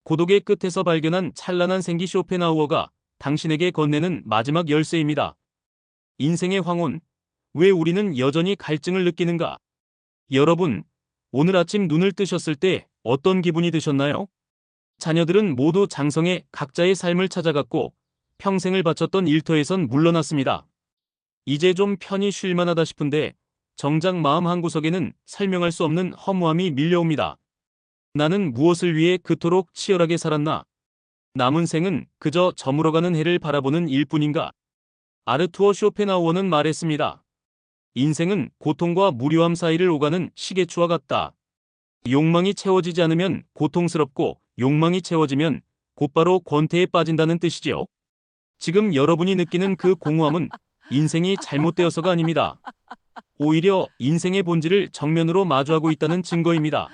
고독의 끝에서 발견한 찬란한 생기 쇼펜하우어가 당신에게 건네는 마지막 열쇠입니다. 인생의 황혼, 왜 우리는 여전히 갈증을 느끼는가? 여러분, 오늘 아침 눈을 뜨셨을 때 어떤 기분이 드셨나요? 자녀들은 모두 장성해 각자의 삶을 찾아갔고 평생을 바쳤던 일터에선 물러났습니다. 이제 좀 편히 쉴 만하다 싶은데 정작 마음 한구석에는 설명할 수 없는 허무함이 밀려옵니다. 나는 무엇을 위해 그토록 치열하게 살았나? 남은 생은 그저 저물어가는 해를 바라보는 일뿐인가? 아르투어 쇼펜하우어는 말했습니다. 인생은 고통과 무료함 사이를 오가는 시계추와 같다. 욕망이 채워지지 않으면 고통스럽고 욕망이 채워지면 곧바로 권태에 빠진다는 뜻이지요. 지금 여러분이 느끼는 그 공허함은 인생이 잘못되어서가 아닙니다. 오히려 인생의 본질을 정면으로 마주하고 있다는 증거입니다.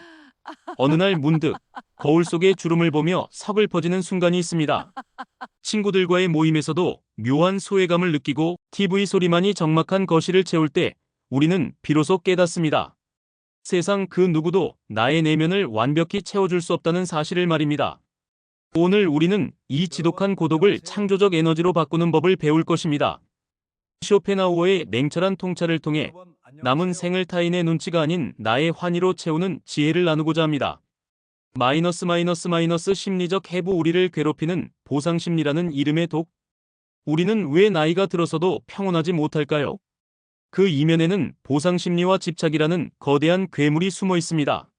어느 날 문득 거울 속의 주름을 보며 서글퍼지는 순간이 있습니다. 친구들과의 모임에서도 묘한 소외감을 느끼고 TV 소리만이 적막한 거실을 채울 때 우리는 비로소 깨닫습니다. 세상 그 누구도 나의 내면을 완벽히 채워줄 수 없다는 사실을 말입니다. 오늘 우리는 이 지독한 고독을 창조적 에너지로 바꾸는 법을 배울 것입니다. 쇼펜하우어의 냉철한 통찰을 통해 남은 생을 타인의 눈치가 아닌 나의 환희로 채우는 지혜를 나누고자 합니다. 심리적 해부 우리를 괴롭히는 보상심리라는 이름의 독. 우리는 왜 나이가 들어서도 평온하지 못할까요? 그 이면에는 보상심리와 집착이라는 거대한 괴물이 숨어 있습니다.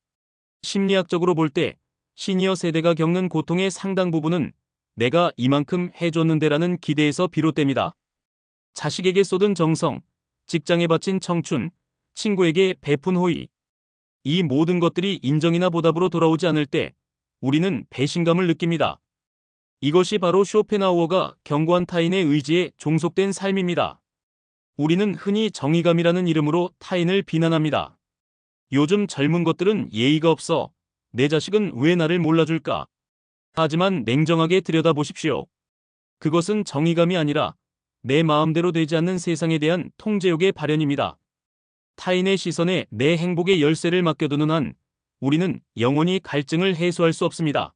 심리학적으로 볼 때 시니어 세대가 겪는 고통의 상당 부분은 내가 이만큼 해줬는데라는 기대에서 비롯됩니다. 자식에게 쏟은 정성, 직장에 바친 청춘, 친구에게 베푼 호의. 이 모든 것들이 인정이나 보답으로 돌아오지 않을 때 우리는 배신감을 느낍니다. 이것이 바로 쇼펜하우어가 경고한 타인의 의지에 종속된 삶입니다. 우리는 흔히 정의감이라는 이름으로 타인을 비난합니다. 요즘 젊은 것들은 예의가 없어. 내 자식은 왜 나를 몰라줄까? 하지만 냉정하게 들여다보십시오. 그것은 정의감이 아니라 내 마음대로 되지 않는 세상에 대한 통제욕의 발현입니다. 타인의 시선에 내 행복의 열쇠를 맡겨두는 한 우리는 영원히 갈증을 해소할 수 없습니다.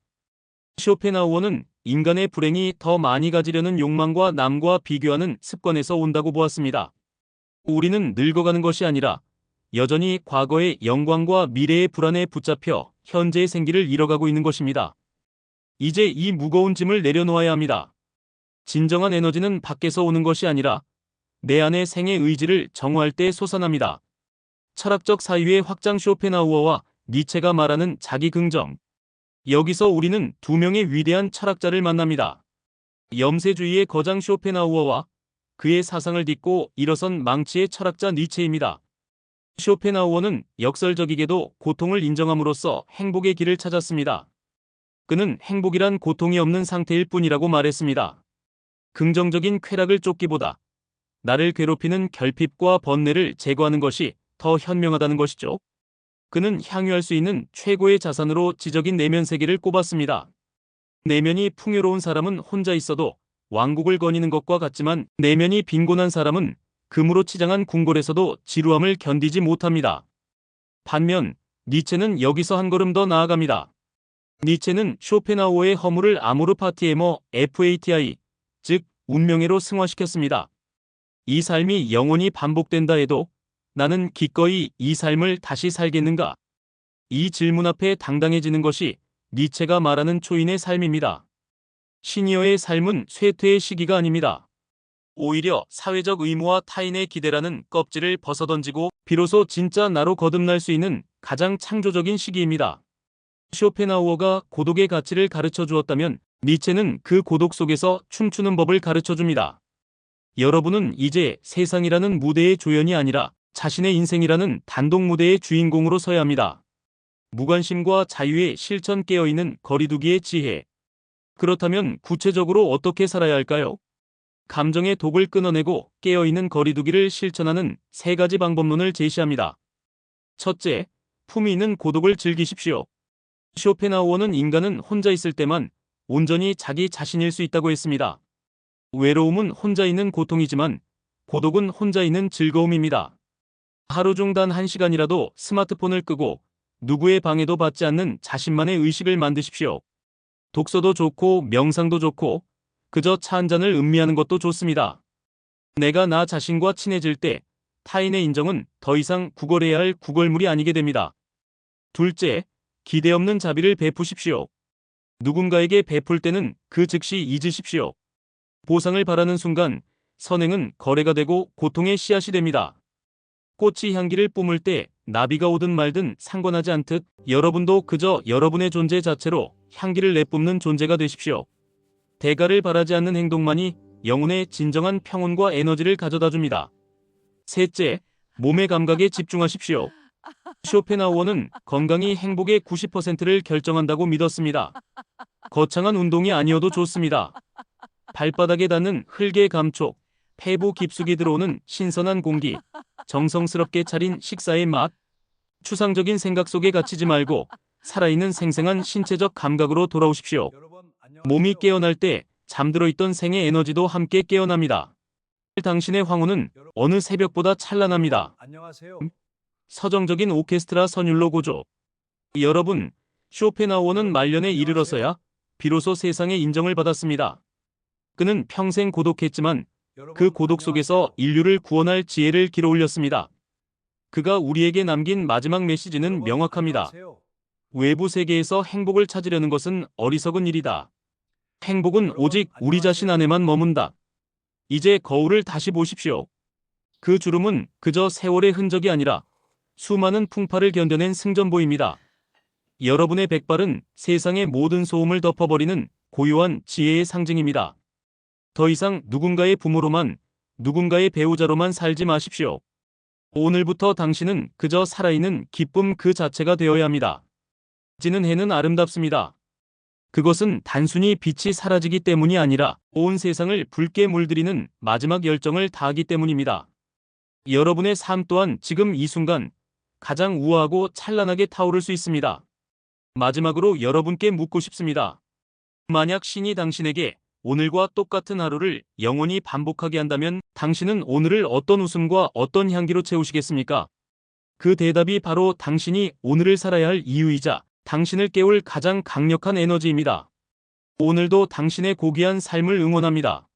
쇼펜하우어는 인간의 불행이 더 많이 가지려는 욕망과 남과 비교하는 습관에서 온다고 보았습니다. 우리는 늙어가는 것이 아니라 여전히 과거의 영광과 미래의 불안에 붙잡혀 현재의 생기를 잃어가고 있는 것입니다. 이제 이 무거운 짐을 내려놓아야 합니다. 진정한 에너지는 밖에서 오는 것이 아니라 내 안의 생의 의지를 정화할 때 솟아납니다. 철학적 사유의 확장 쇼펜하우어와 니체가 말하는 자기 긍정. 여기서 우리는 두 명의 위대한 철학자를 만납니다. 염세주의의 거장 쇼펜하우어와 그의 사상을 딛고 일어선 망치의 철학자 니체입니다. 쇼펜하우어는 역설적이게도 고통을 인정함으로써 행복의 길을 찾았습니다. 그는 행복이란 고통이 없는 상태일 뿐이라고 말했습니다. 긍정적인 쾌락을 쫓기보다 나를 괴롭히는 결핍과 번뇌를 제거하는 것이 더 현명하다는 것이죠. 그는 향유할 수 있는 최고의 자산으로 지적인 내면 세계를 꼽았습니다. 내면이 풍요로운 사람은 혼자 있어도 왕국을 거니는 것과 같지만 내면이 빈곤한 사람은 금으로 치장한 궁궐에서도 지루함을 견디지 못합니다. 반면 니체는 여기서 한 걸음 더 나아갑니다. 니체는 쇼펜하우어의 허물을 아모르 파티에머 FATI, 즉 운명애로 승화시켰습니다. 이 삶이 영원히 반복된다 해도 나는 기꺼이 이 삶을 다시 살겠는가? 이 질문 앞에 당당해지는 것이 니체가 말하는 초인의 삶입니다. 시니어의 삶은 쇠퇴의 시기가 아닙니다. 오히려 사회적 의무와 타인의 기대라는 껍질을 벗어던지고 비로소 진짜 나로 거듭날 수 있는 가장 창조적인 시기입니다. 쇼펜하우어가 고독의 가치를 가르쳐 주었다면 니체는 그 고독 속에서 춤추는 법을 가르쳐 줍니다. 여러분은 이제 세상이라는 무대의 조연이 아니라 자신의 인생이라는 단독 무대의 주인공으로 서야 합니다. 무관심과 자유의 실천, 깨어있는 거리두기의 지혜. 그렇다면 구체적으로 어떻게 살아야 할까요? 감정의 독을 끊어내고 깨어있는 거리두기를 실천하는 세 가지 방법론을 제시합니다. 첫째, 품위 있는 고독을 즐기십시오. 쇼펜하우어는 인간은 혼자 있을 때만 온전히 자기 자신일 수 있다고 했습니다. 외로움은 혼자 있는 고통이지만 고독은 혼자 있는 즐거움입니다. 하루 중 단 1시간이라도 스마트폰을 끄고 누구의 방해도 받지 않는 자신만의 의식을 만드십시오. 독서도 좋고 명상도 좋고 그저 차 한 잔을 음미하는 것도 좋습니다. 내가 나 자신과 친해질 때 타인의 인정은 더 이상 구걸해야 할 구걸물이 아니게 됩니다. 둘째, 기대 없는 자비를 베푸십시오. 누군가에게 베풀 때는 그 즉시 잊으십시오. 보상을 바라는 순간 선행은 거래가 되고 고통의 씨앗이 됩니다. 꽃이 향기를 뿜을 때 나비가 오든 말든 상관하지 않듯 여러분도 그저 여러분의 존재 자체로 향기를 내뿜는 존재가 되십시오. 대가를 바라지 않는 행동만이 영혼의 진정한 평온과 에너지를 가져다 줍니다. 셋째, 몸의 감각에 집중하십시오. 쇼펜하우어는 건강이 행복의 90%를 결정한다고 믿었습니다. 거창한 운동이 아니어도 좋습니다. 발바닥에 닿는 흙의 감촉, 폐부 깊숙이 들어오는 신선한 공기, 정성스럽게 차린 식사의 맛, 추상적인 생각 속에 갇히지 말고 살아있는 생생한 신체적 감각으로 돌아오십시오. 몸이 깨어날 때 잠들어 있던 생의 에너지도 함께 깨어납니다. 당신의 황혼은 어느 새벽보다 찬란합니다. 서정적인 오케스트라 선율로 고조. 여러분, 쇼펜하우어는 말년에 이르러서야 비로소 세상의 인정을 받았습니다. 그는 평생 고독했지만 그 고독 속에서 인류를 구원할 지혜를 길어올렸습니다. 그가 우리에게 남긴 마지막 메시지는 명확합니다. 외부 세계에서 행복을 찾으려는 것은 어리석은 일이다. 행복은 오직 우리 자신 안에만 머문다. 이제 거울을 다시 보십시오. 그 주름은 그저 세월의 흔적이 아니라 수많은 풍파를 견뎌낸 승전보입니다. 여러분의 백발은 세상의 모든 소음을 덮어버리는 고요한 지혜의 상징입니다. 더 이상 누군가의 부모로만, 누군가의 배우자로만 살지 마십시오. 오늘부터 당신은 그저 살아있는 기쁨 그 자체가 되어야 합니다. 지는 해는 아름답습니다. 그것은 단순히 빛이 사라지기 때문이 아니라 온 세상을 붉게 물들이는 마지막 열정을 다하기 때문입니다. 여러분의 삶 또한 지금 이 순간 가장 우아하고 찬란하게 타오를 수 있습니다. 마지막으로 여러분께 묻고 싶습니다. 만약 신이 당신에게 오늘과 똑같은 하루를 영원히 반복하게 한다면 당신은 오늘을 어떤 웃음과 어떤 향기로 채우시겠습니까? 그 대답이 바로 당신이 오늘을 살아야 할 이유이자 당신을 깨울 가장 강력한 에너지입니다. 오늘도 당신의 고귀한 삶을 응원합니다.